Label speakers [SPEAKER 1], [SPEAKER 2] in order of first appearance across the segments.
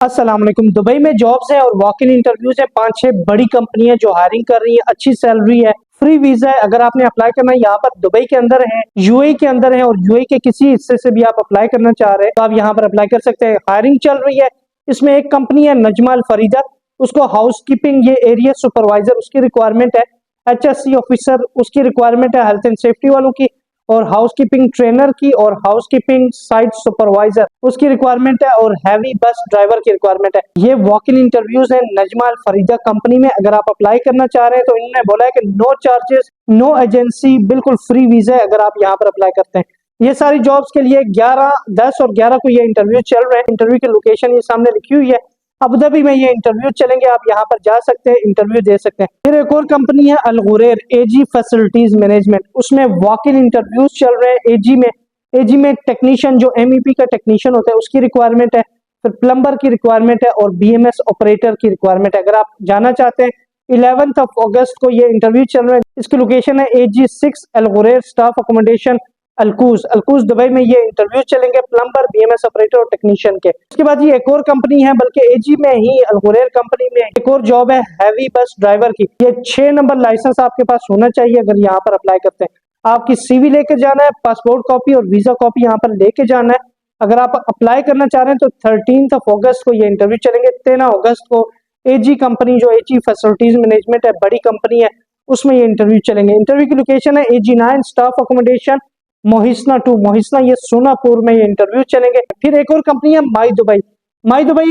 [SPEAKER 1] अस्सलाम वालेकुम। दुबई में जॉब्स है और वॉक इन इंटरव्यूज है। 5-6 बड़ी कंपनियां जो हायरिंग कर रही है, अच्छी सैलरी है, फ्री वीजा है। अगर आपने अप्लाई करना है यहाँ पर दुबई के अंदर है, यूएई के अंदर है और यूएई के किसी हिस्से से भी आप अप्लाई करना चाह रहे हैं तो आप यहाँ पर अप्लाई कर सकते हैं। हायरिंग चल रही है। इसमें एक कंपनी है नजमा अल फरीदा, उसको हाउस कीपिंग ये एरिया सुपरवाइजर उसकी रिक्वायरमेंट है। एचएससी ऑफिसर उसकी रिक्वायरमेंट है, हेल्थ एंड सेफ्टी वालों की, और हाउसकीपिंग ट्रेनर की, और हाउसकीपिंग साइट सुपरवाइजर उसकी रिक्वायरमेंट है, और हैवी बस ड्राइवर की रिक्वायरमेंट है। ये वॉक इन इंटरव्यूज है नजमा अल फरीदा कंपनी में। अगर आप अप्लाई करना चाह रहे हैं तो इन्होंने बोला है कि नो चार्जेस, नो एजेंसी, बिल्कुल फ्री वीजा है अगर आप यहाँ पर अप्लाई करते हैं। ये सारी जॉब्स के लिए 11, 10 और 11 को ये इंटरव्यू चल रहे हैं। इंटरव्यू की लोकेशन ये सामने लिखी हुई है, अबू धाबी में ये इंटरव्यू चलेंगे। आप यहाँ पर जा सकते हैं, इंटरव्यू दे सकते हैं। फिर एक और कंपनी है अल गुरैर एजी फैसिलिटीज मैनेजमेंट, उसमें वॉक इन इंटरव्यूज चल रहे हैं। एजी में टेक्नीशियन जो एमईपी का टेक्नीशियन होता है उसकी रिक्वायरमेंट है। फिर प्लम्बर की रिक्वायरमेंट है और बीएमएस ऑपरेटर की रिक्वायरमेंट है। अगर आप जाना चाहते हैं 11 अगस्त को ये इंटरव्यू चल रहा है। इसकी लोकेशन है AG6 अल गुरैर स्टाफ अकोमोडेशन अलकूज दुबई में ये इंटरव्यू चलेंगे, प्लम्बर, बीएमएस ऑपरेटर और टेक्नीशियन के। उसके बाद ये एक और कंपनी है, बल्कि एजी में ही अल गुरैर कंपनी में एक और जॉब है हैवी बस ड्राइवर की। ये 6 नंबर लाइसेंस आपके पास होना चाहिए अगर यहाँ पर अप्लाई करते हैं। आपकी सीवी लेके जाना है, पासपोर्ट कॉपी और वीजा कॉपी यहाँ पर लेके जाना है। अगर आप अप्लाई करना चाह रहे हैं तो 13 अगस्त को ये इंटरव्यू चलेंगे। 13 अगस्त को एजी कंपनी जो एजी फैसिलिटीज मैनेजमेंट है, बड़ी कंपनी है, उसमें ये इंटरव्यू चलेंगे। इंटरव्यू की लोकेशन है AG9 स्टाफ अकोमोडेशन मोहिसना 2 मोहिसना, ये सोनापुर में ये इंटरव्यू चलेंगे। फिर एक और कंपनी है माई दुबई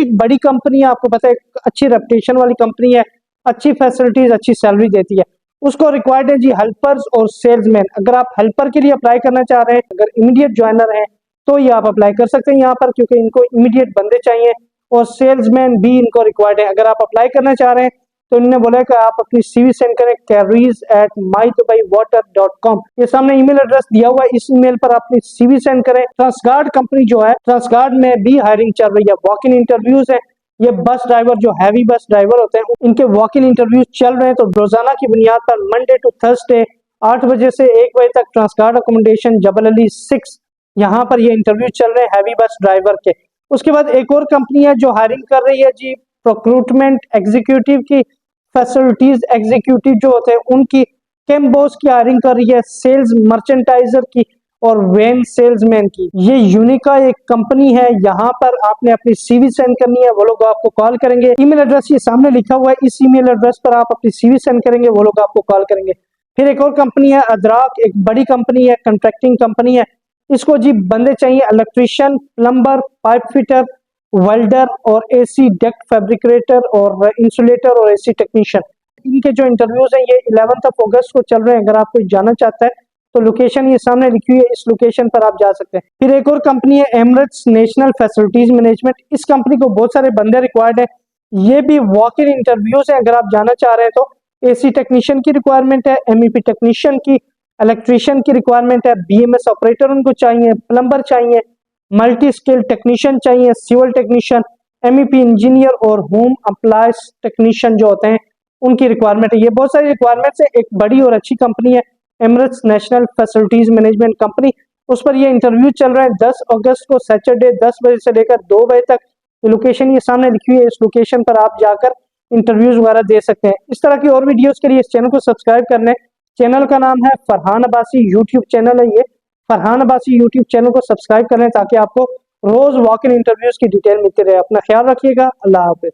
[SPEAKER 1] एक बड़ी कंपनी है, आपको पता है, अच्छी रेपुटेशन वाली कंपनी है, अच्छी फैसिलिटीज, अच्छी सैलरी देती है। उसको रिक्वायर्ड है जी हेल्पर्स और सेल्समैन। अगर आप हेल्पर के लिए अप्लाई करना चाह रहे हैं, अगर इमीडिएट ज्वाइनर हैं तो ये आप अप्लाई कर सकते हैं यहाँ पर, क्योंकि इनको इमीडिएट बंदे चाहिए। और सेल्समैन भी इनको रिक्वायर्ड है। अगर आप अप्लाई करना चाह रहे हैं तो इन्होंने बोला कि आप अपनी सीवी सेंड करें careers@mydubai.com। ये सामने ईमेल एड्रेस दिया हुआ है, इस ईमेल पर अपनी सीवी सेंड करें। ट्रांसगार्ड कंपनी जो है, ट्रांसगार्ड में भी हायरिंग चल रही है, वॉक इन इंटरव्यूज है। ये बस ड्राइवर जो हैवी बस ड्राइवर होते हैं इनके वॉक इन इंटरव्यूज चल रहे हैं। तो रोजाना की बुनियाद पर मंडे टू थर्सडे 8 बजे से 1 बजे तक ट्रांसगार्ड अकोमोडेशन जबल अली 6 यहाँ पर ये इंटरव्यू चल रहे हैं हैवी बस ड्राइवर के। उसके बाद एक और कंपनी है जो हायरिंग कर रही है जी प्रोक्रूटमेंट एग्जीक्यूटिव की, फैसिलिटीज एग्जीक्यूटिव जो होते हैं उनकी। कैम्बोस की हायरिंग कर रही है, सेल्स मर्चेंटाइजर की और वैन सेल्समैन की। ये यूनिका एक कंपनी है, यहाँ पर आपने अपनी सीवी सेंड करनी है, वो लोग आपको कॉल करेंगे। ईमेल एड्रेस ये सामने लिखा हुआ है, इस ईमेल एड्रेस पर आप अपनी सीवी सेंड करेंगे, वो लोग आपको कॉल करेंगे। फिर एक और कंपनी है अदराक, एक बड़ी कंपनी है, कंट्रैक्टिंग कंपनी है। इसको जी बंदे चाहिए electrician, plumber, pipe fitter, welder और एसी डक्ट फैब्रिकेटर और इंसुलेटर और एसी टेक्नीशियन। इनके जो इंटरव्यूज हैं ये 11 अगस्त को चल रहे हैं। अगर आप कोई जाना चाहता है तो लोकेशन ये सामने लिखी हुई है, इस लोकेशन पर आप जा सकते हैं। फिर एक और कंपनी है एमरेट्स नेशनल फैसिलिटीज मैनेजमेंट। इस कंपनी को बहुत सारे बंदे रिक्वायर्ड है। ये भी वॉक इन इंटरव्यूज है। अगर आप जाना चाह रहे हैं तो एसी टेक्नीशियन की रिक्वायरमेंट है, एमईपी टेक्नीशियन की, इलेक्ट्रिशियन की रिक्वायरमेंट है, बीएमएस ऑपरेटर उनको चाहिए, प्लम्बर चाहिए, मल्टी स्किल टेक्नीशियन चाहिए, सिविल टेक्नीशियन, एमईपी इंजीनियर और होम अप्लायंस टेक्नीशियन जो होते हैं उनकी रिक्वायरमेंट है। ये बहुत सारी रिक्वायरमेंट्स है। एक बड़ी और अच्छी कंपनी है Emirates national facilities management company, उस पर ये इंटरव्यू चल रहा है 10 अगस्त को सैटरडे 10 बजे से लेकर 2 बजे तक। लोकेशन ये सामने लिखी हुई है, इस लोकेशन पर आप जाकर इंटरव्यूज वगैरह दे सकते हैं। इस तरह की और वीडियोस के लिए इस चैनल को सब्सक्राइब कर लें। चैनल का नाम है फरहान अब्बासी, यूट्यूब चैनल है ये। फरहान अब्बासी यूट्यूब चैनल को सब्सक्राइब करें ताकि आपको रोज वॉक इन इंटरव्यूज की डिटेल मिलती रहे। अपना ख्याल रखिएगा। अल्लाह हाफिज।